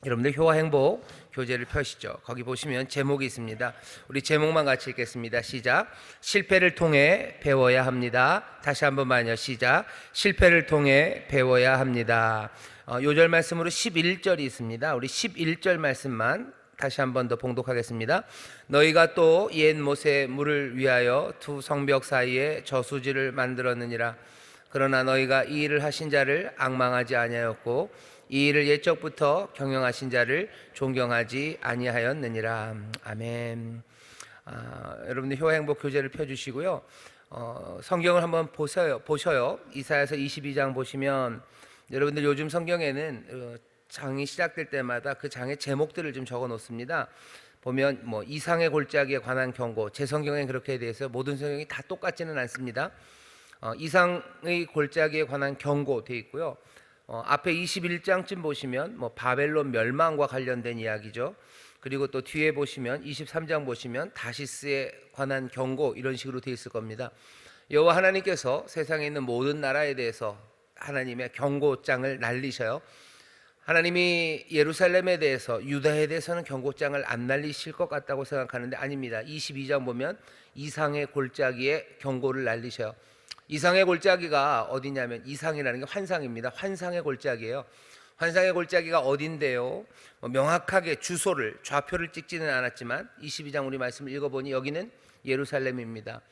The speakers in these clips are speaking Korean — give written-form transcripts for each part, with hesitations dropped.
여러분들 효화행복 교재를 펴시죠. 거기 보시면 제목이 있습니다. 우리 제목만 같이 읽겠습니다. 시작. 실패를 통해 배워야 합니다. 다시 한번만요. 시작. 실패를 통해 배워야 합니다. 요절 말씀으로 11절이 있습니다. 우리 11절 말씀만 다시 한 번 더 봉독하겠습니다. 너희가 또 옛 못의 물을 위하여 두 성벽 사이에 저수지를 만들었느니라. 그러나 너희가 이 일을 하신 자를 앙망하지 아니하였고 이 일을 옛적부터 경영하신 자를 존경하지 아니하였느니라. 아멘. 여러분들 효화행복 교재를 펴주시고요. 성경을 한번 보셔요. 이사야서 22장 보시면 여러분들 요즘 성경에는 장이 시작될 때마다 그 장의 제목들을 좀 적어 놓습니다. 보면 뭐 이상의 골짜기에 관한 경고, 제 성경엔 그렇게 되어 있어요. 모든 성경이 다 똑같지는 않습니다. 이상의 골짜기에 관한 경고 되어 있고요. 앞에 21장쯤 보시면 뭐 바벨론 멸망과 관련된 이야기죠. 그리고 또 뒤에 보시면 23장 보시면 다시스에 관한 경고, 이런 식으로 되어 있을 겁니다. 여호와 하나님께서 세상에 있는 모든 나라에 대해서 하나님의 경고장을 날리셔요. 하나님이 예루살렘에 대해서, 유다에 대해서는 경고장을 안 날리실 것 같다고 생각하는데 아닙니다. 22장 보면 이상의 골짜기에 경고를 날리셔요. 이상의 골짜기가 어디냐면, 이상이라는 게 환상입니다. 환상의 골짜기예요. 환상의 골짜기가 어딘데요? 명확하게 주소를, 좌표를 찍지는 않았지만 22장 우리 말씀을 읽어보니 여기는 예루살렘입니다.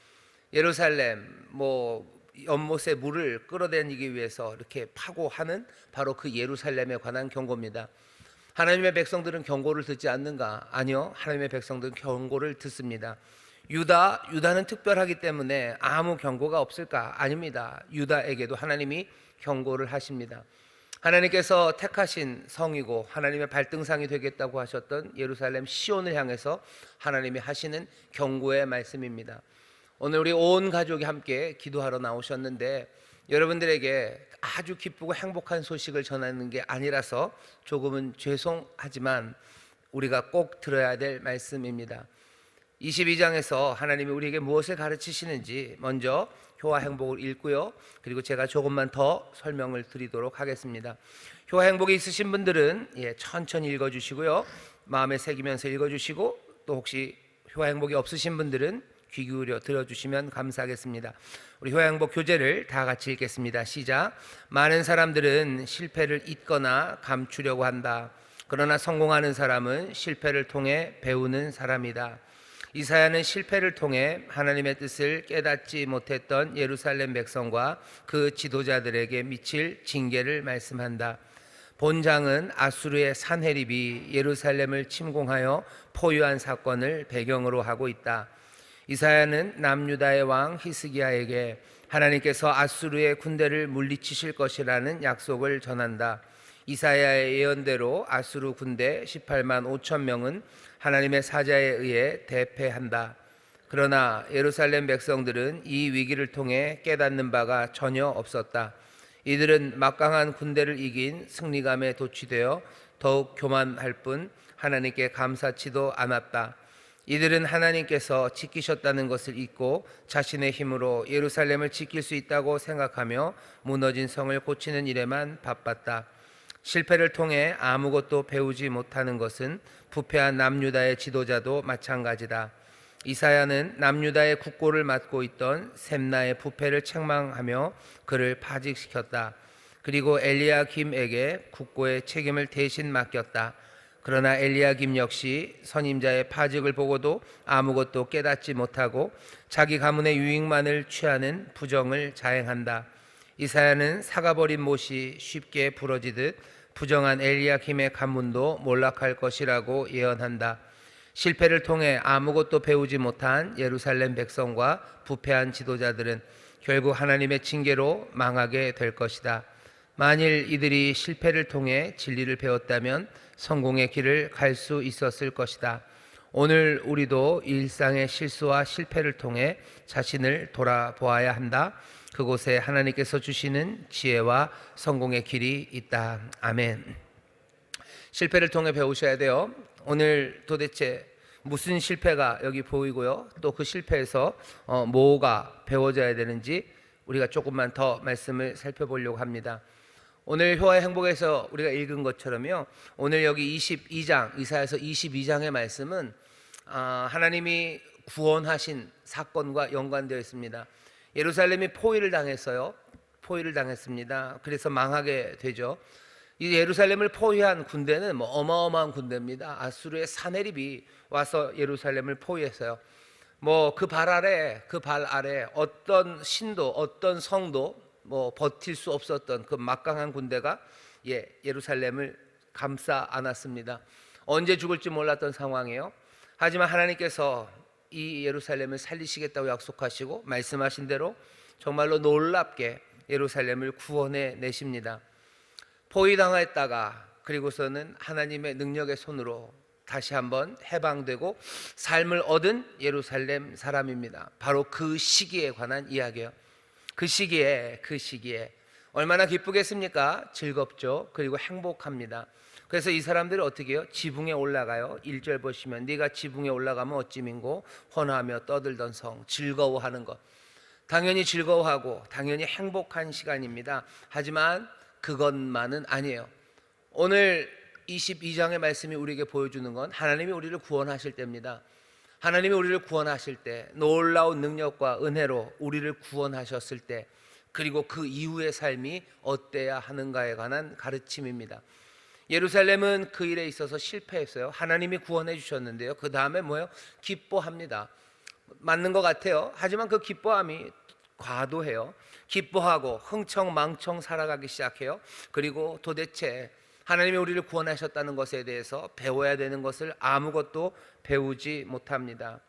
예루살렘, 연못의 물을 끌어다니기 위해서 이렇게 파고 하는 바로 그 예루살렘에 관한 경고입니다. 하나님의 백성들은 경고를 듣지 않는가? 아니요, 하나님의 백성들은 경고를 듣습니다. 유다는 특별하기 때문에 아무 경고가 없을까? 아닙니다. 유다에게도 하나님이 경고를 하십니다. 하나님께서 택하신 성이고 하나님의 발등상이 되겠다고 하셨던 예루살렘 시온을 향해서 하나님이 하시는 경고의 말씀입니다. 오늘 우리 온 가족이 함께 기도하러 나오셨는데 여러분들에게 아주 기쁘고 행복한 소식을 전하는 게 아니라서 조금은 죄송하지만 우리가 꼭 들어야 될 말씀입니다. 22장에서 하나님이 우리에게 무엇을 가르치시는지 먼저 효화행복을 읽고요, 그리고 제가 조금만 더 설명을 드리도록 하겠습니다. 효화행복이 있으신 분들은 천천히 읽어주시고요, 마음에 새기면서 읽어주시고, 또 혹시 효화행복이 없으신 분들은 귀 기울여 들어주시면 감사하겠습니다. 우리 효화행복 교재를 다 같이 읽겠습니다. 시작. 많은 사람들은 실패를 잊거나 감추려고 한다. 그러나 성공하는 사람은 실패를 통해 배우는 사람이다. 이사야는 실패를 통해 하나님의 뜻을 깨닫지 못했던 예루살렘 백성과 그 지도자들에게 미칠 징계를 말씀한다. 본장은 아수르의 산헤립이 예루살렘을 침공하여 포위한 사건을 배경으로 하고 있다. 이사야는 남유다의 왕 히스기야에게 하나님께서 아수르의 군대를 물리치실 것이라는 약속을 전한다. 이사야의 예언대로 아수르 군대 18만 5천 명은 하나님의 사자에 의해 대패한다. 그러나 예루살렘 백성들은 이 위기를 통해 깨닫는 바가 전혀 없었다. 이들은 막강한 군대를 이긴 승리감에 도취되어 더욱 교만할 뿐 하나님께 감사치도 않았다. 이들은 하나님께서 지키셨다는 것을 잊고 자신의 힘으로 예루살렘을 지킬 수 있다고 생각하며 무너진 성을 고치는 일에만 바빴다. 실패를 통해 아무것도 배우지 못하는 것은 부패한 남유다의 지도자도 마찬가지다. 이사야는 남유다의 국고를 맡고 있던 셈나의 부패를 책망하며 그를 파직시켰다. 그리고 엘리야김에게 국고의 책임을 대신 맡겼다. 그러나 엘리야김 역시 선임자의 파직을 보고도 아무것도 깨닫지 못하고 자기 가문의 유익만을 취하는 부정을 자행한다. 이사야는 사가버린 못이 쉽게 부러지듯 부정한 엘리야김의 가문도 몰락할 것이라고 예언한다. 실패를 통해 아무것도 배우지 못한 예루살렘 백성과 부패한 지도자들은 결국 하나님의 징계로 망하게 될 것이다. 만일 이들이 실패를 통해 진리를 배웠다면 성공의 길을 갈 수 있었을 것이다. 오늘 우리도 일상의 실수와 실패를 통해 자신을 돌아보아야 한다. 그곳에 하나님께서 주시는 지혜와 성공의 길이 있다. 아멘. 실패를 통해 배우셔야 돼요. 오늘 도대체 무슨 실패가 여기 보이고요, 또 그 실패에서 뭐가 배워져야 되는지 우리가 조금만 더 말씀을 살펴보려고 합니다. 오늘 효화의 행복에서 우리가 읽은 것처럼요, 오늘 여기 22장, 이사야서 22장의 말씀은 하나님이 구원하신 사건과 연관되어 있습니다. 예루살렘이 포위를 당했어요. 포위를 당했습니다. 그래서 망하게 되죠. 이 예루살렘을 포위한 군대는 뭐 어마어마한 군대입니다. 아수르의 사네립이 와서 예루살렘을 포위했어요. 뭐 그 발 아래 어떤 신도, 어떤 성도 뭐 버틸 수 없었던 그 막강한 군대가 예루살렘을 감싸 안았습니다. 언제 죽을지 몰랐던 상황이에요. 하지만 하나님께서 이 예루살렘을 살리시겠다고 약속하시고 말씀하신 대로 정말로 놀랍게 예루살렘을 구원해 내십니다. 포위당했다가 그리고서는 하나님의 능력의 손으로 다시 한번 해방되고 삶을 얻은 예루살렘 사람입니다. 바로 그 시기에 관한 이야기예요. 그 시기에 얼마나 기쁘겠습니까? 즐겁죠. 그리고 행복합니다. 그래서 이 사람들이 어떻게 해요? 지붕에 올라가요. 1절 보시면 네가 지붕에 올라가면 어찌민고 헌하며 떠들던 성. 즐거워하는 것, 당연히 즐거워하고 당연히 행복한 시간입니다. 하지만 그것만은 아니에요. 오늘 22장의 말씀이 우리에게 보여주는 건 하나님이 우리를 구원하실 때입니다. 하나님이 우리를 구원하실 때, 놀라운 능력과 은혜로 우리를 구원하셨을 때, 그리고 그 이후의 삶이 어때야 하는가에 관한 가르침입니다. 예루살렘은 그 일에 있어서 실패했어요. 하나님이 구원해 주셨는데요, 그 다음에 뭐예요? 기뻐합니다. 맞는 것 같아요. 하지만 그 기뻐함이 과도해요. 기뻐하고 흥청망청 살아가기 시작해요. 그리고 도대체 하나님이 우리를 구원하셨다는 것에 대해서 배워야 되는 것을 아무것도 배우지 못합니다.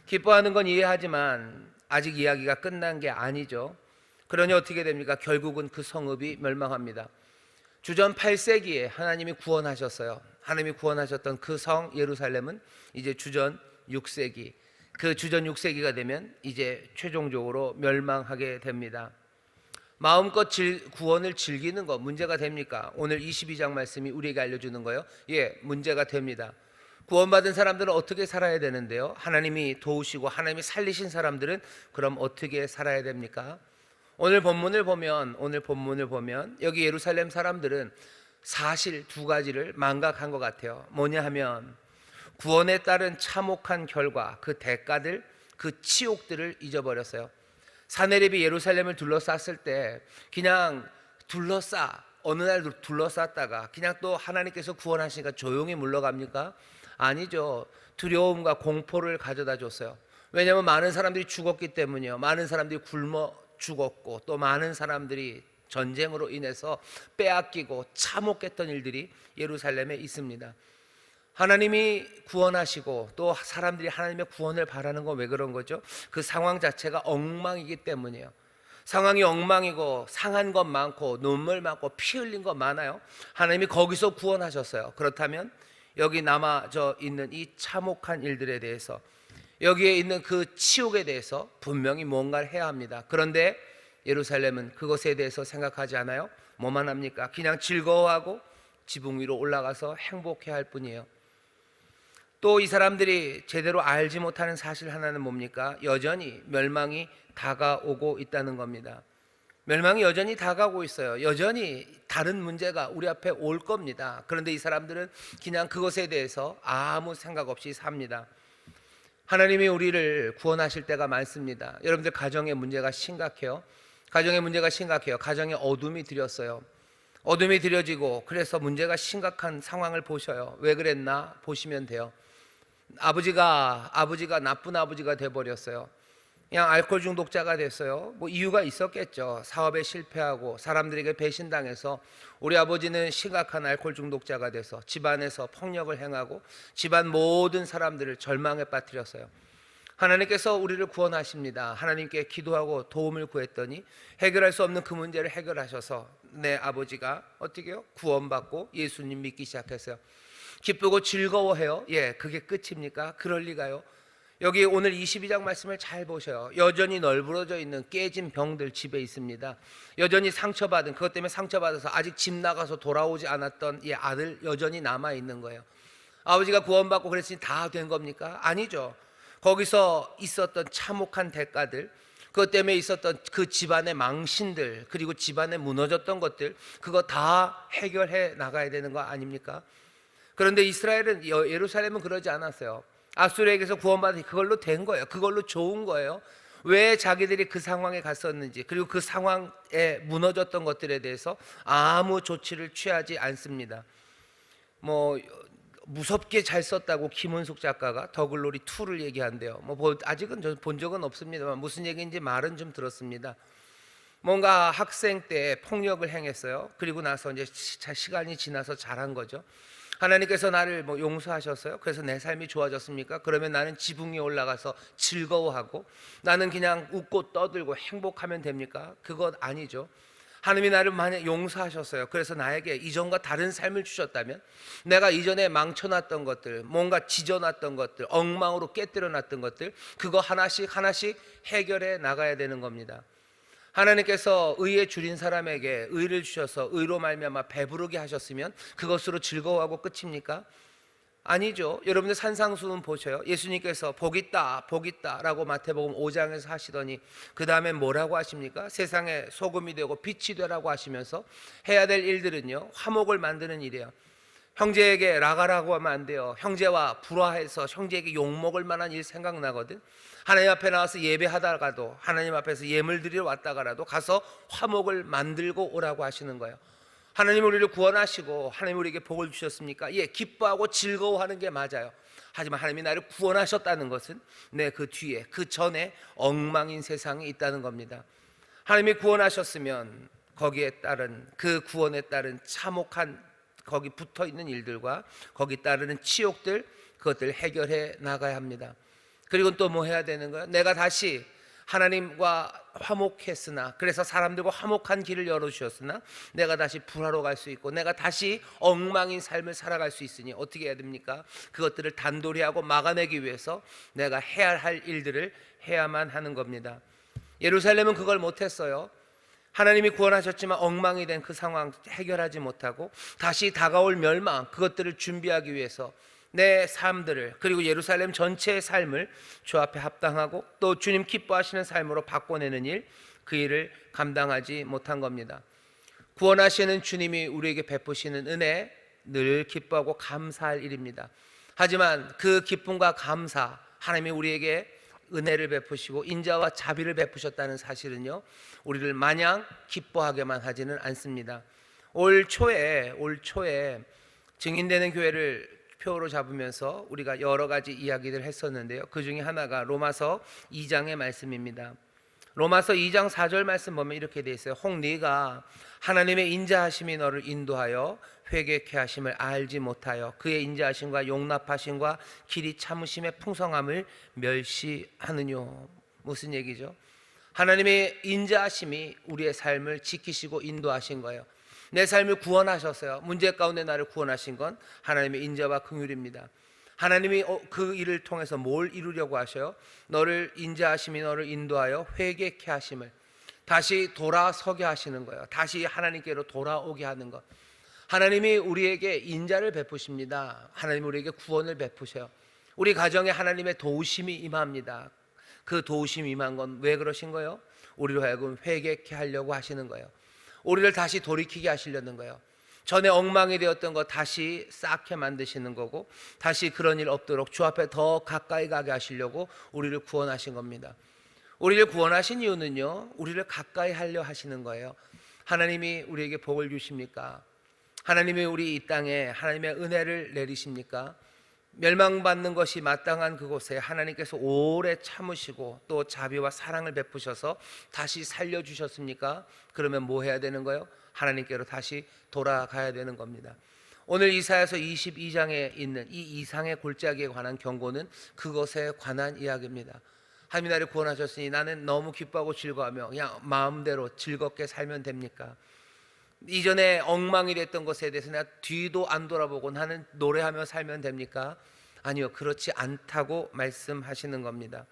기뻐하는 건 이해하지만 아직 이야기가 끝난 게 아니죠. 그러니 어떻게 됩니까? 결국은 그 성읍이 멸망합니다. 주전 8세기에 하나님이 구원하셨어요. 하나님이 구원하셨던 그 성 예루살렘은 이제 주전 6세기, 그 주전 6세기가 되면 이제 최종적으로 멸망하게 됩니다. 마음껏 구원을 즐기는 거 문제가 됩니까? 오늘 22장 말씀이 우리에게 알려주는 거예요. 문제가 됩니다. 구원받은 사람들은 어떻게 살아야 되는데요? 하나님이 도우시고 하나님이 살리신 사람들은 그럼 어떻게 살아야 됩니까? 오늘 본문을 보면 여기 예루살렘 사람들은 사실 두 가지를 망각한 것 같아요. 뭐냐 하면 구원에 따른 참혹한 결과, 그 대가들, 그 치욕들을 잊어버렸어요. 사네립이 예루살렘을 둘러쌌을 때 그냥 어느 날 둘러쌌다가 그냥 또 하나님께서 구원하시니까 조용히 물러갑니까? 아니죠. 두려움과 공포를 가져다 줬어요. 왜냐하면 많은 사람들이 죽었기 때문이요. 많은 사람들이 굶어 죽었고 또 많은 사람들이 전쟁으로 인해서 빼앗기고 참혹했던 일들이 예루살렘에 있습니다. 하나님이 구원하시고 또 사람들이 하나님의 구원을 바라는 건 왜 그런 거죠? 그 상황 자체가 엉망이기 때문이에요. 상황이 엉망이고 상한 것 많고 눈물 많고 피 흘린 것 많아요. 하나님이 거기서 구원하셨어요. 그렇다면 여기 남아져 있는 이 참혹한 일들에 대해서, 여기에 있는 그 치욕에 대해서 분명히 뭔가를 해야 합니다. 그런데 예루살렘은 그것에 대해서 생각하지 않아요. 뭐만 합니까? 그냥 즐거워하고 지붕 위로 올라가서 행복해 할 뿐이에요. 또 이 사람들이 제대로 알지 못하는 사실 하나는 뭡니까? 여전히 멸망이 다가오고 있다는 겁니다. 멸망이 여전히 다가오고 있어요. 여전히 다른 문제가 우리 앞에 올 겁니다. 그런데 이 사람들은 그냥 그것에 대해서 아무 생각 없이 삽니다. 하나님이 우리를 구원하실 때가 많습니다. 여러분들 가정의 문제가 심각해요. 가정에 어둠이 들였어요. 어둠이 들여지고 그래서 문제가 심각한 상황을 보셔요. 왜 그랬나 보시면 돼요. 아버지가 나쁜 아버지가 돼버렸어요. 그냥 알코올 중독자가 됐어요. 뭐 이유가 있었겠죠. 사업에 실패하고 사람들에게 배신당해서 우리 아버지는 심각한 알코올 중독자가 돼서 집안에서 폭력을 행하고 집안 모든 사람들을 절망에 빠뜨렸어요. 하나님께서 우리를 구원하십니다. 하나님께 기도하고 도움을 구했더니 해결할 수 없는 그 문제를 해결하셔서 내 아버지가 어떻게 해요? 구원받고 예수님 믿기 시작했어요. 기쁘고 즐거워해요. 그게 끝입니까? 그럴 리가요. 여기 오늘 22장 말씀을 잘 보셔요. 여전히 널브러져 있는 깨진 병들 집에 있습니다. 여전히 상처받은, 그것 때문에 상처받아서 아직 집 나가서 돌아오지 않았던 아들 여전히 남아있는 거예요. 아버지가 구원받고 그랬으니 다 된 겁니까? 아니죠. 거기서 있었던 참혹한 대가들, 그것 때문에 있었던 그 집안의 망신들, 그리고 집안에 무너졌던 것들, 그거 다 해결해 나가야 되는 거 아닙니까? 그런데 이스라엘은, 예루살렘은 그러지 않았어요. 아수르에게서 구원받은 그걸로 된 거예요. 그걸로 좋은 거예요. 왜 자기들이 그 상황에 갔었는지, 그리고 그 상황에 무너졌던 것들에 대해서 아무 조치를 취하지 않습니다. 무섭게 잘 썼다고 김은숙 작가가 더글로리 2를 얘기한대요. 아직은 저 본 적은 없습니다만 무슨 얘기인지 말은 좀 들었습니다. 뭔가 학생 때 폭력을 행했어요. 그리고 나서 이제 시간이 지나서 잘한 거죠. 하나님께서 나를 용서하셨어요. 그래서 내 삶이 좋아졌습니까? 그러면 나는 지붕 위에 올라가서 즐거워하고 나는 그냥 웃고 떠들고 행복하면 됩니까? 그건 아니죠. 하나님이 나를 만약 용서하셨어요. 그래서 나에게 이전과 다른 삶을 주셨다면, 내가 이전에 망쳐놨던 것들, 뭔가 지져놨던 것들, 엉망으로 깨뜨려놨던 것들, 그거 하나씩 하나씩 해결해 나가야 되는 겁니다. 하나님께서 의에 줄인 사람에게 의를 주셔서 의로 말미암아 배부르게 하셨으면 그것으로 즐거워하고 끝입니까? 아니죠. 여러분들 산상수훈 보셔요. 예수님께서 복 있다 복 있다 라고 마태복음 5장에서 하시더니 그 다음에 뭐라고 하십니까? 세상에 소금이 되고 빛이 되라고 하시면서 해야 될 일들은요, 화목을 만드는 일이에요. 형제에게 라가라고 하면 안 돼요. 형제와 불화해서 형제에게 욕먹을 만한 일 생각나거든. 하나님 앞에 나와서 예배하다가도, 하나님 앞에서 예물 드리러 왔다가라도 가서 화목을 만들고 오라고 하시는 거예요. 하나님 우리를 구원하시고 하나님 우리에게 복을 주셨습니까? 예, 기뻐하고 즐거워하는 게 맞아요. 하지만 하나님이 나를 구원하셨다는 것은 그 뒤에, 그 전에 엉망인 세상이 있다는 겁니다. 하나님이 구원하셨으면 거기에 따른, 그 구원에 따른 참혹한, 거기 붙어 있는 일들과 거기 따르는 치욕들, 그것들 해결해 나가야 합니다. 그리고 또 뭐 해야 되는 거예요? 내가 다시 하나님과 화목했으나, 그래서 사람들과 화목한 길을 열어주셨으나 내가 다시 불화로 갈 수 있고 내가 다시 엉망인 삶을 살아갈 수 있으니 어떻게 해야 됩니까? 그것들을 단도리 하고 막아내기 위해서 내가 해야 할 일들을 해야만 하는 겁니다. 예루살렘은 그걸 못했어요. 하나님이 구원하셨지만 엉망이 된 그 상황 해결하지 못하고 다시 다가올 멸망, 그것들을 준비하기 위해서 내 삶들을, 그리고 예루살렘 전체의 삶을 주 앞에 합당하고 또 주님 기뻐하시는 삶으로 바꿔내는 일, 그 일을 감당하지 못한 겁니다. 구원하시는 주님이 우리에게 베푸시는 은혜, 늘 기뻐하고 감사할 일입니다. 하지만 그 기쁨과 감사, 하나님이 우리에게 은혜를 베푸시고 인자와 자비를 베푸셨다는 사실은요, 우리를 마냥 기뻐하게만 하지는 않습니다. 올 초에 증인되는 교회를 표로 잡으면서 우리가 여러 가지 이야기를 했었는데요, 그 중에 하나가 로마서 2장의 말씀입니다. 로마서 2장 4절 말씀 보면 이렇게 되어 있어요. 혹 네가 하나님의 인자하심이 너를 인도하여 회개케 하심을 알지 못하여 그의 인자하심과 용납하심과 길이 참으심의 풍성함을 멸시하느뇨. 무슨 얘기죠? 하나님의 인자하심이 우리의 삶을 지키시고 인도하신 거예요. 내 삶을 구원하셨어요. 문제 가운데 나를 구원하신 건 하나님의 인자와 긍휼입니다. 하나님이 그 일을 통해서 뭘 이루려고 하셔요? 너를 인자하심이 너를 인도하여 회개케 하심을, 다시 돌아서게 하시는 거예요. 다시 하나님께로 돌아오게 하는 것. 하나님이 우리에게 인자를 베푸십니다. 하나님이 우리에게 구원을 베푸셔요. 우리 가정에 하나님의 도우심이 임합니다. 그 도우심이 임한 건 왜 그러신 거예요? 우리로 하여금 회개케 하려고 하시는 거예요. 우리를 다시 돌이키게 하시려는 거예요. 전에 엉망이 되었던 거 다시 쌓게 만드시는 거고, 다시 그런 일 없도록 주 앞에 더 가까이 가게 하시려고 우리를 구원하신 겁니다. 우리를 구원하신 이유는요, 우리를 가까이 하려 하시는 거예요. 하나님이 우리에게 복을 주십니까? 하나님이 우리 이 땅에 하나님의 은혜를 내리십니까? 멸망받는 것이 마땅한 그곳에 하나님께서 오래 참으시고 또 자비와 사랑을 베푸셔서 다시 살려주셨습니까? 그러면 뭐 해야 되는 거예요? 하나님께로 다시 돌아가야 되는 겁니다. 오늘 이사야서 22장에 있는 이 이상의 골짜기에 관한 경고는 그것에 관한 이야기입니다. 하나님이 나를 구원하셨으니 나는 너무 기뻐하고 즐거워하며 그냥 마음대로 즐겁게 살면 됩니까? 이전에 엉망이 됐던 것에 대해서 내가 뒤도 안 돌아보고 나는 노래하며 살면 됩니까? 아니요, 그렇지 않다고 말씀하시는 겁니다.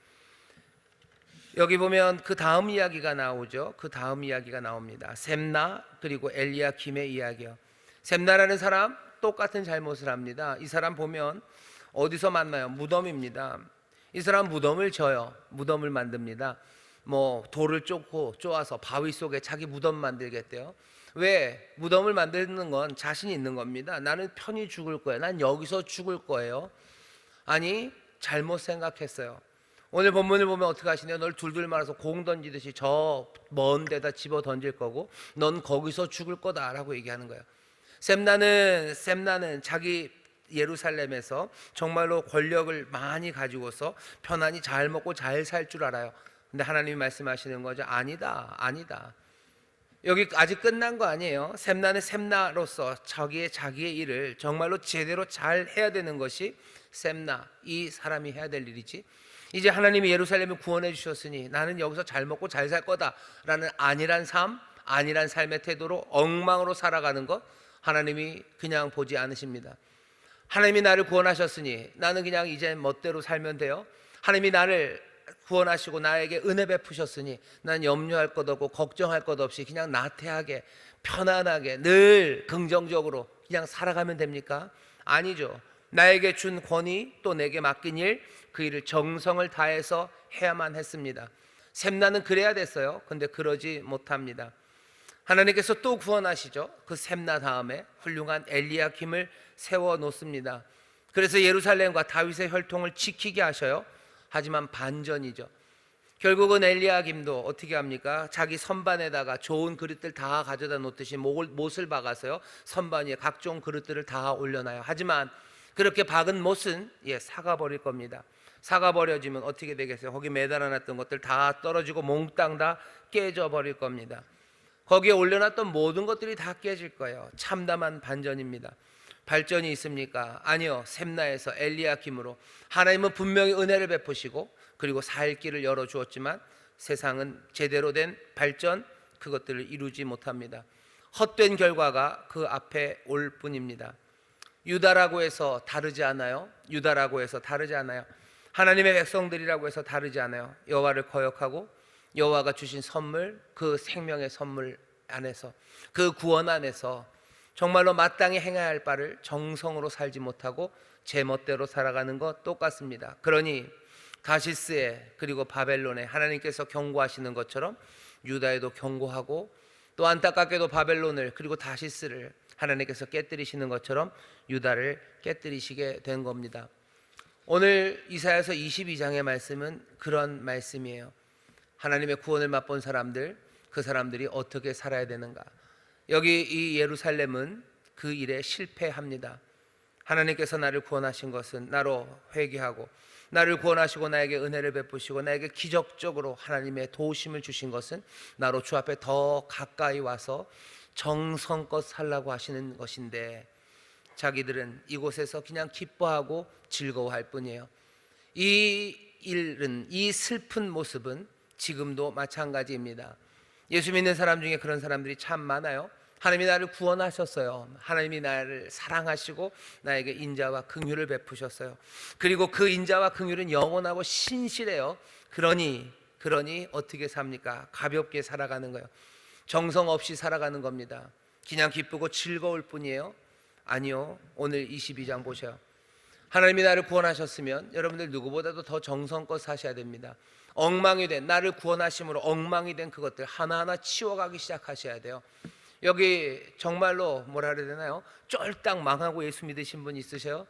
여기 보면 그 다음 이야기가 나오죠. 그 다음 이야기가 나옵니다. 셈나 그리고 엘리야김의 이야기요. 셈나라는 사람 똑같은 잘못을 합니다. 이 사람 보면 어디서 만나요? 무덤입니다. 이 사람 무덤을 져요. 무덤을 만듭니다. 뭐 돌을 쪼아서 바위 속에 자기 무덤 만들겠대요. 왜? 무덤을 만드는 건 자신이 있는 겁니다. 나는 편히 죽을 거예요. 난 여기서 죽을 거예요. 아니, 잘못 생각했어요. 오늘 본문을 보면 어떻게 하시네요? 널 둘둘 말아서 공 던지듯이 저 먼 데다 집어 던질 거고 넌 거기서 죽을 거다라고 얘기하는 거예요. 셈나는 자기 예루살렘에서 정말로 권력을 많이 가지고서 편안히 잘 먹고 잘 살 줄 알아요. 근데 하나님이 말씀하시는 거죠. 아니다. 여기 아직 끝난 거 아니에요. 셈나는 셈나로서 자기의 일을 정말로 제대로 잘 해야 되는 것이 셈나, 이 사람이 해야 될 일이지. 이제 하나님이 예루살렘을 구원해 주셨으니 나는 여기서 잘 먹고 잘 살 거다라는 안일한 삶의 태도로 엉망으로 살아가는 것, 하나님이 그냥 보지 않으십니다. 하나님이 나를 구원하셨으니 나는 그냥 이제 멋대로 살면 돼요. 하나님이 나를 구원하시고 나에게 은혜 베푸셨으니 난 염려할 것 없고 걱정할 것 없이 그냥 나태하게 편안하게 늘 긍정적으로 그냥 살아가면 됩니까? 아니죠. 나에게 준 권위, 또 내게 맡긴 일, 그 일을 정성을 다해서 해야만 했습니다. 셈나는 그래야 됐어요. 근데 그러지 못합니다. 하나님께서 또 구원하시죠. 그 셈나 다음에 훌륭한 엘리야김을 세워놓습니다. 그래서 예루살렘과 다윗의 혈통을 지키게 하셔요. 하지만 반전이죠. 결국은 엘리야김도 어떻게 합니까? 자기 선반에다가 좋은 그릇들 다 가져다 놓듯이 못을 박아서요, 선반 위에 각종 그릇들을 다 올려놔요. 하지만 그렇게 박은 못은 사가버릴 겁니다. 사가버려지면 어떻게 되겠어요? 거기 매달아놨던 것들 다 떨어지고 몽땅 다 깨져버릴 겁니다. 거기에 올려놨던 모든 것들이 다 깨질 거예요. 참담한 반전입니다. 발전이 있습니까? 아니요. 셈나에서 엘리야김으로 하나님은 분명히 은혜를 베푸시고 그리고 살 길을 열어주었지만 세상은 제대로 된 발전, 그것들을 이루지 못합니다. 헛된 결과가 그 앞에 올 뿐입니다. 유다라고 해서 다르지 않아요. 하나님의 백성들이라고 해서 다르지 않아요. 여호와를 거역하고 여호와가 주신 선물, 그 생명의 선물 안에서, 그 구원 안에서 정말로 마땅히 행해야 할 바를 정성으로 살지 못하고 제멋대로 살아가는 것 똑같습니다. 그러니 다시스에 그리고 바벨론에 하나님께서 경고하시는 것처럼 유다에도 경고하고, 또 안타깝게도 바벨론을 그리고 다시스를 하나님께서 깨뜨리시는 것처럼 유다를 깨뜨리시게 된 겁니다. 오늘 이사야서 22장의 말씀은 그런 말씀이에요. 하나님의 구원을 맛본 사람들, 그 사람들이 어떻게 살아야 되는가. 여기 이 예루살렘은 그 일에 실패합니다. 하나님께서 나를 구원하신 것은 나로 회개하고, 나를 구원하시고 나에게 은혜를 베푸시고 나에게 기적적으로 하나님의 도우심을 주신 것은 나로 주 앞에 더 가까이 와서 정성껏 살라고 하시는 것인데, 자기들은 이곳에서 그냥 기뻐하고 즐거워할 뿐이에요. 이 일은, 이 슬픈 모습은 지금도 마찬가지입니다. 예수 믿는 사람 중에 그런 사람들이 참 많아요. 하나님이 나를 구원하셨어요. 하나님이 나를 사랑하시고 나에게 인자와 긍휼을 베푸셨어요. 그리고 그 인자와 긍휼은 영원하고 신실해요. 그러니 어떻게 삽니까? 가볍게 살아가는 거예요. 정성 없이 살아가는 겁니다. 그냥 기쁘고 즐거울 뿐이에요. 아니요. 오늘 22장 보셔요. 하나님이 나를 구원하셨으면 여러분들 누구보다도 더 정성껏 사셔야 됩니다. 엉망이 된, 나를 구원하심으로 엉망이 된 그것들 하나하나 치워가기 시작하셔야 돼요. 여기 정말로 뭐라 그래야 되나요? 쫄딱 망하고 예수 믿으신 분 있으세요?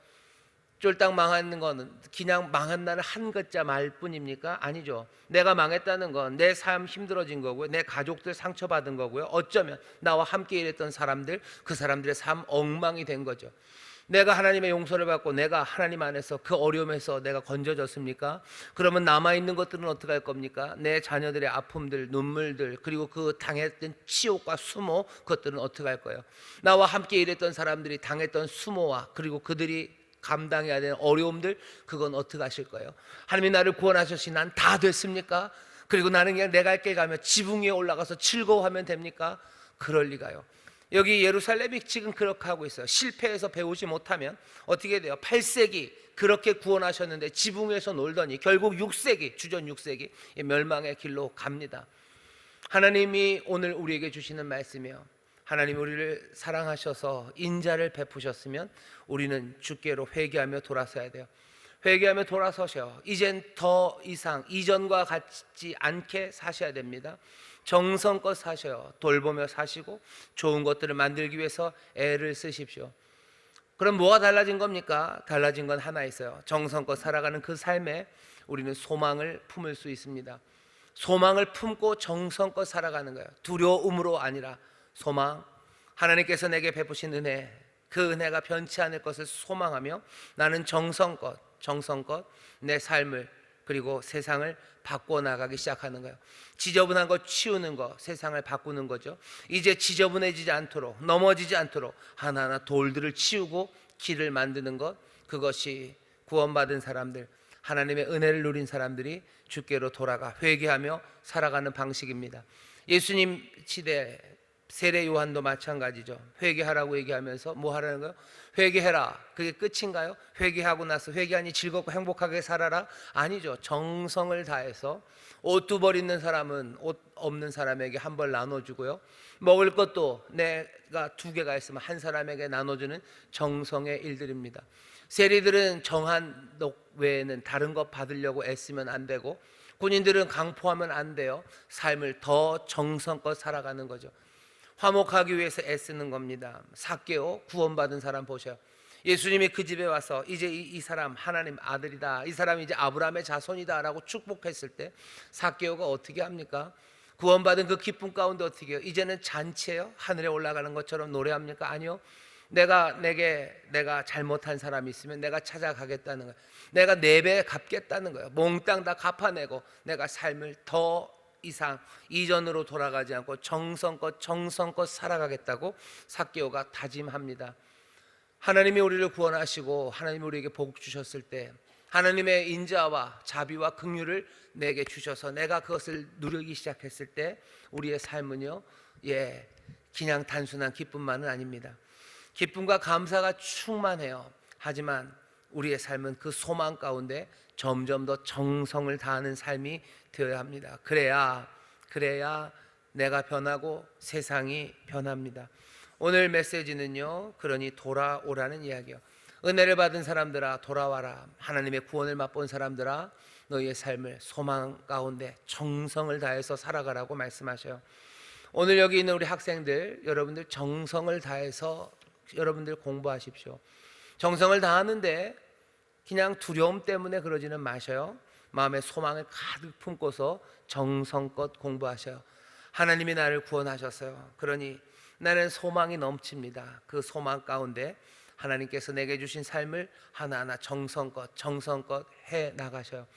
쫄딱 망하는 거는 그냥 망한 나를 한 글자 말 뿐입니까? 아니죠. 내가 망했다는 건 내 삶 힘들어진 거고요, 내 가족들 상처받은 거고요, 어쩌면 나와 함께 일했던 사람들, 그 사람들의 삶 엉망이 된 거죠. 내가 하나님의 용서를 받고 내가 하나님 안에서 그 어려움에서 내가 건져졌습니까? 그러면 남아있는 것들은 어떻게 할 겁니까? 내 자녀들의 아픔들, 눈물들, 그리고 그 당했던 치욕과 수모, 그것들은 어떻게 할 거예요? 나와 함께 일했던 사람들이 당했던 수모와 그리고 그들이 감당해야 되는 어려움들, 그건 어떻게 하실 거예요? 하나님이 나를 구원하셨으니 난 다 됐습니까? 그리고 나는 그냥 내 갈 길 가며 지붕 위에 올라가서 즐거워하면 됩니까? 그럴 리가요. 여기 예루살렘이 지금 그렇게 하고 있어요. 실패해서 배우지 못하면 어떻게 돼요? 8세기 그렇게 구원하셨는데 지붕 위에서 놀더니 결국 6세기, 주전 6세기 멸망의 길로 갑니다. 하나님이 오늘 우리에게 주시는 말씀이에요. 하나님이 우리를 사랑하셔서 인자를 베푸셨으면 우리는 주께로 회개하며 돌아서야 돼요. 회개하며 돌아서셔. 이젠 더 이상 이전과 같지 않게 사셔야 됩니다. 정성껏 사셔요. 돌보며 사시고 좋은 것들을 만들기 위해서 애를 쓰십시오. 그럼 뭐가 달라진 겁니까? 달라진 건 하나 있어요. 정성껏 살아가는 그 삶에 우리는 소망을 품을 수 있습니다. 소망을 품고 정성껏 살아가는 거예요. 두려움으로 아니라 소망. 하나님께서 내게 베푸신 은혜, 그 은혜가 변치 않을 것을 소망하며 나는 정성껏 내 삶을 그리고 세상을 바꿔나가기 시작하는 거예요. 지저분한 거 치우는 거, 세상을 바꾸는 거죠. 이제 지저분해지지 않도록, 넘어지지 않도록 하나하나 돌들을 치우고 길을 만드는 것, 그것이 구원받은 사람들, 하나님의 은혜를 누린 사람들이 주께로 돌아가 회개하며 살아가는 방식입니다. 예수님 시대 세례 요한도 마찬가지죠. 회개하라고 얘기하면서 뭐 하라는 거예요? 회개해라. 그게 끝인가요? 회개하고 나서 회개하니 즐겁고 행복하게 살아라? 아니죠. 정성을 다해서 옷 두 벌 있는 사람은 옷 없는 사람에게 한 벌 나눠주고요. 먹을 것도 내가 두 개가 있으면 한 사람에게 나눠주는 정성의 일들입니다. 세리들은 정한 녹 외에는 다른 것 받으려고 애쓰면 안 되고, 군인들은 강포하면 안 돼요. 삶을 더 정성껏 살아가는 거죠. 화목하기 위해서 애쓰는 겁니다. 삭개오 구원받은 사람 보셔요. 예수님이 그 집에 와서 이제 이 사람 하나님 아들이다, 이 사람이 이제 아브라함의 자손이다 라고 축복했을 때 삭개오가 어떻게 합니까? 구원받은 그 기쁨 가운데 어떻게 해요? 이제는 잔치예요? 하늘에 올라가는 것처럼 노래합니까? 아니요. 내가 잘못한 사람이 있으면 내가 찾아가겠다는 거예요. 내가 4배 갚겠다는 거예요. 몽땅 다 갚아내고 내가 삶을 더 이상 이전으로 돌아가지 않고 정성껏 살아가겠다고 삭개오가 다짐합니다. 하나님이 우리를 구원하시고 하나님이 우리에게 복 주셨을 때 하나님의 인자와 자비와 긍휼을 내게 주셔서 내가 그것을 누리기 시작했을 때 우리의 삶은요, 그냥 단순한 기쁨만은 아닙니다. 기쁨과 감사가 충만해요. 하지만 우리의 삶은 그 소망 가운데 점점 더 정성을 다하는 삶이 되어야 합니다. 그래야 내가 변하고 세상이 변합니다. 오늘 메시지는요, 그러니 돌아오라는 이야기요. 은혜를 받은 사람들아 돌아와라. 하나님의 구원을 맛본 사람들아 너희의 삶을 소망 가운데 정성을 다해서 살아가라고 말씀하셔요. 오늘 여기 있는 우리 학생들, 여러분들 정성을 다해서 여러분들 공부하십시오. 정성을 다하는데 그냥 두려움 때문에 그러지는 마셔요. 마음에 소망을 가득 품고서 정성껏 공부하셔요. 하나님이 나를 구원하셨어요. 그러니 나는 소망이 넘칩니다. 그 소망 가운데 하나님께서 내게 주신 삶을 하나하나 정성껏 해 나가셔요.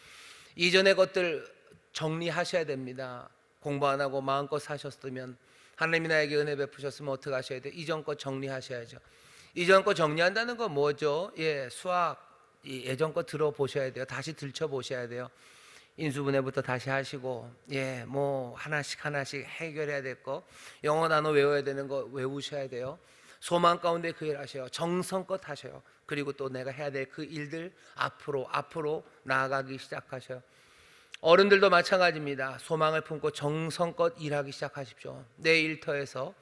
이전의 것들 정리하셔야 됩니다. 공부 안 하고 마음껏 사셨으면, 하나님이 나에게 은혜 베푸셨으면 어떻게 하셔야 돼요? 이전 것 정리하셔야죠. 이전 거 정리한다는 건 뭐죠? 수학 예전 거 들어보셔야 돼요. 다시 들춰보셔야 돼요. 인수분해부터 다시 하시고, 뭐 하나씩 해결해야 될 거, 영어 단어 외워야 되는 거 외우셔야 돼요. 소망 가운데 그 일 하셔요. 정성껏 하셔요. 그리고 또 내가 해야 될 그 일들 앞으로 나아가기 시작하셔요. 어른들도 마찬가지입니다. 소망을 품고 정성껏 일하기 시작하십시오. 내 일터에서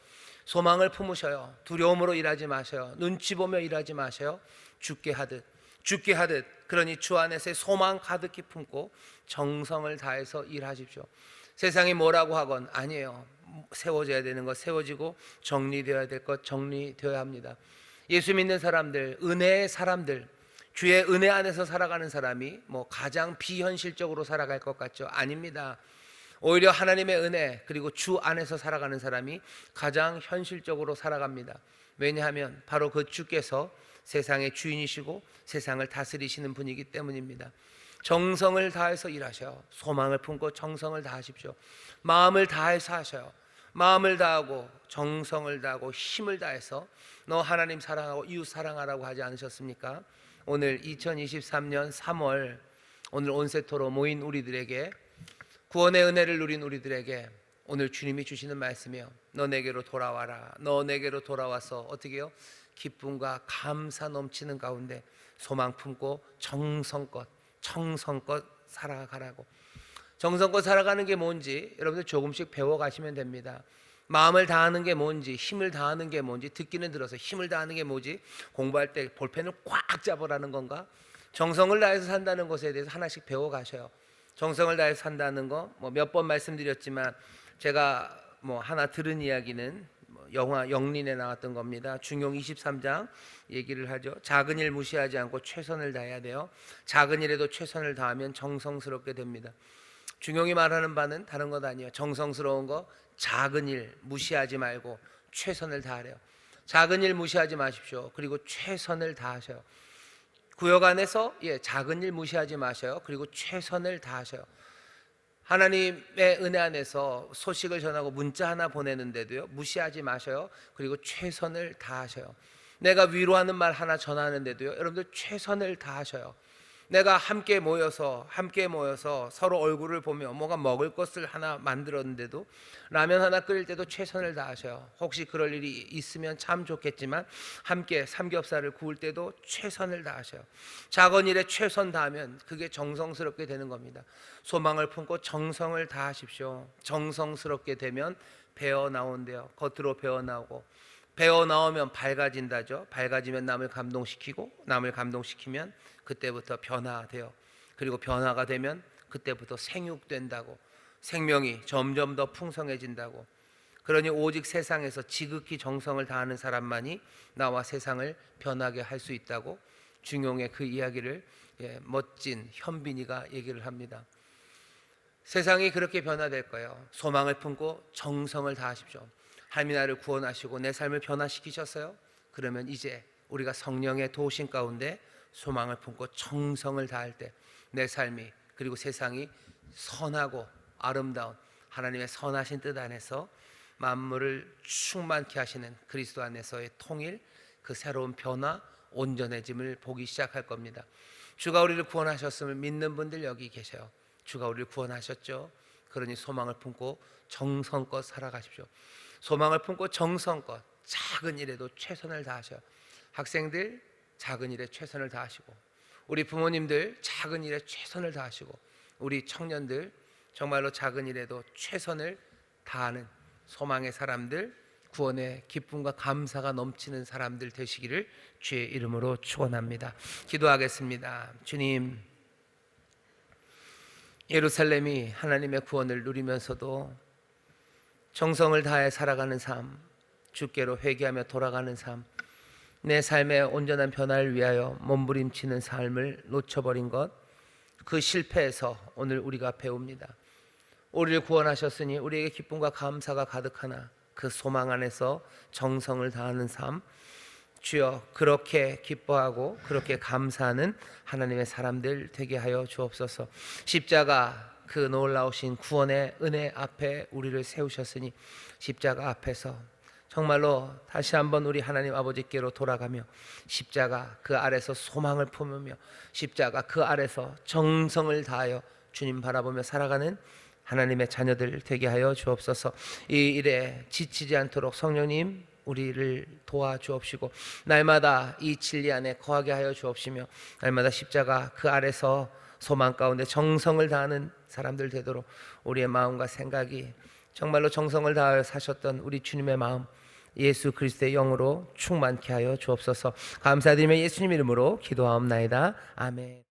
소망을 품으셔요. 두려움으로 일하지 마셔요. 눈치 보며 일하지 마셔요. 죽게 하듯. 그러니 주 안에서의 소망 가득히 품고 정성을 다해서 일하십시오. 세상이 뭐라고 하건 아니에요. 세워져야 되는 것 세워지고 정리되어야 될 것 정리되어야 합니다. 예수 믿는 사람들, 은혜의 사람들, 주의 은혜 안에서 살아가는 사람이 뭐 가장 비현실적으로 살아갈 것 같죠? 아닙니다. 오히려 하나님의 은혜 그리고 주 안에서 살아가는 사람이 가장 현실적으로 살아갑니다. 왜냐하면 바로 그 주께서 세상의 주인이시고 세상을 다스리시는 분이기 때문입니다. 정성을 다해서 일하셔요. 소망을 품고 정성을 다하십시오. 마음을 다해서 하셔요. 마음을 다하고 정성을 다하고 힘을 다해서 너 하나님 사랑하고 이웃 사랑하라고 하지 않으셨습니까? 오늘 2023년 3월 오늘 온세토로 모인 우리들에게, 구원의 은혜를 누린 우리들에게 오늘 주님이 주시는 말씀이에요. 너 내게로 돌아와라. 너 내게로 돌아와서 어떻게 해요? 기쁨과 감사 넘치는 가운데 소망 품고 정성껏 살아가라고. 정성껏 살아가는 게 뭔지 여러분들 조금씩 배워가시면 됩니다. 마음을 다하는 게 뭔지, 힘을 다하는 게 뭔지, 듣기는 들어서 힘을 다하는 게 뭐지? 공부할 때 볼펜을 꽉 잡으라는 건가? 정성을 다해서 산다는 것에 대해서 하나씩 배워가셔요. 정성을 다해서 산다는 거 뭐 몇 번 말씀드렸지만, 제가 뭐 하나 들은 이야기는 영화 영린에 나왔던 겁니다. 중용 23장 얘기를 하죠. 작은 일 무시하지 않고 최선을 다해야 돼요. 작은 일에도 최선을 다하면 정성스럽게 됩니다. 중용이 말하는 바는 다른 것 아니에요. 정성스러운 거, 작은 일 무시하지 말고 최선을 다하래요. 작은 일 무시하지 마십시오. 그리고 최선을 다하셔요. 구역 안에서 작은 일 무시하지 마셔요. 그리고 최선을 다하셔요. 하나님의 은혜 안에서 소식을 전하고 문자 하나 보내는데도요, 무시하지 마셔요. 그리고 최선을 다하셔요. 내가 위로하는 말 하나 전하는데도요, 여러분들 최선을 다하셔요. 내가 함께 모여서 서로 얼굴을 보며 뭐가 먹을 것을 하나 만들었는데도, 라면 하나 끓일 때도 최선을 다하셔요. 혹시 그럴 일이 있으면 참 좋겠지만 함께 삼겹살을 구울 때도 최선을 다하셔요. 작은 일에 최선 다하면 그게 정성스럽게 되는 겁니다. 소망을 품고 정성을 다하십시오. 정성스럽게 되면 배어 나온대요. 겉으로 배어 나오고, 배어 나오면 밝아진다죠. 밝아지면 남을 감동시키고, 남을 감동시키면 그때부터 변화돼요. 그리고 변화가 되면 그때부터 생육된다고, 생명이 점점 더 풍성해진다고. 그러니 오직 세상에서 지극히 정성을 다하는 사람만이 나와 세상을 변하게 할 수 있다고 중용의 그 이야기를 멋진 현빈이가 얘기를 합니다. 세상이 그렇게 변화될 거예요. 소망을 품고 정성을 다하십시오. 하나님이 나를 구원하시고 내 삶을 변화시키셨어요. 그러면 이제 우리가 성령의 도우심 가운데 소망을 품고 정성을 다할 때 내 삶이, 그리고 세상이 선하고 아름다운 하나님의 선하신 뜻 안에서 만물을 충만케 하시는 그리스도 안에서의 통일, 그 새로운 변화, 온전해짐을 보기 시작할 겁니다. 주가 우리를 구원하셨음을 믿는 분들 여기 계세요. 주가 우리를 구원하셨죠. 그러니 소망을 품고 정성껏 살아가십시오. 소망을 품고 정성껏 작은 일에도 최선을 다하셔요. 학생들 작은 일에 최선을 다하시고, 우리 부모님들 작은 일에 최선을 다하시고, 우리 청년들 정말로 작은 일에도 최선을 다하는 소망의 사람들, 구원의 기쁨과 감사가 넘치는 사람들 되시기를 주의 이름으로 축원합니다. 기도하겠습니다. 주님, 예루살렘이 하나님의 구원을 누리면서도 정성을 다해 살아가는 삶, 주께로 회개하며 돌아가는 삶, 내 삶의 온전한 변화를 위하여 몸부림치는 삶을 놓쳐버린 것, 그 실패에서 오늘 우리가 배웁니다. 우리를 구원하셨으니 우리에게 기쁨과 감사가 가득하나 그 소망 안에서 정성을 다하는 삶, 주여 그렇게 기뻐하고 그렇게 감사하는 하나님의 사람들 되게 하여 주옵소서. 십자가 그 놀라우신 구원의 은혜 앞에 우리를 세우셨으니 십자가 앞에서 정말로 다시 한번 우리 하나님 아버지께로 돌아가며 십자가 그 아래서 소망을 품으며 십자가 그 아래서 정성을 다하여 주님 바라보며 살아가는 하나님의 자녀들 되게 하여 주옵소서. 이 일에 지치지 않도록 성령님 우리를 도와주옵시고, 날마다 이 진리 안에 거하게 하여 주옵시며, 날마다 십자가 그 아래서 소망 가운데 정성을 다하는 사람들 되도록 우리의 마음과 생각이 정말로 정성을 다하여 사셨던 우리 주님의 마음, 예수 그리스도의 영으로 충만케 하여 주옵소서. 감사드리며 예수님 이름으로 기도하옵나이다. 아멘.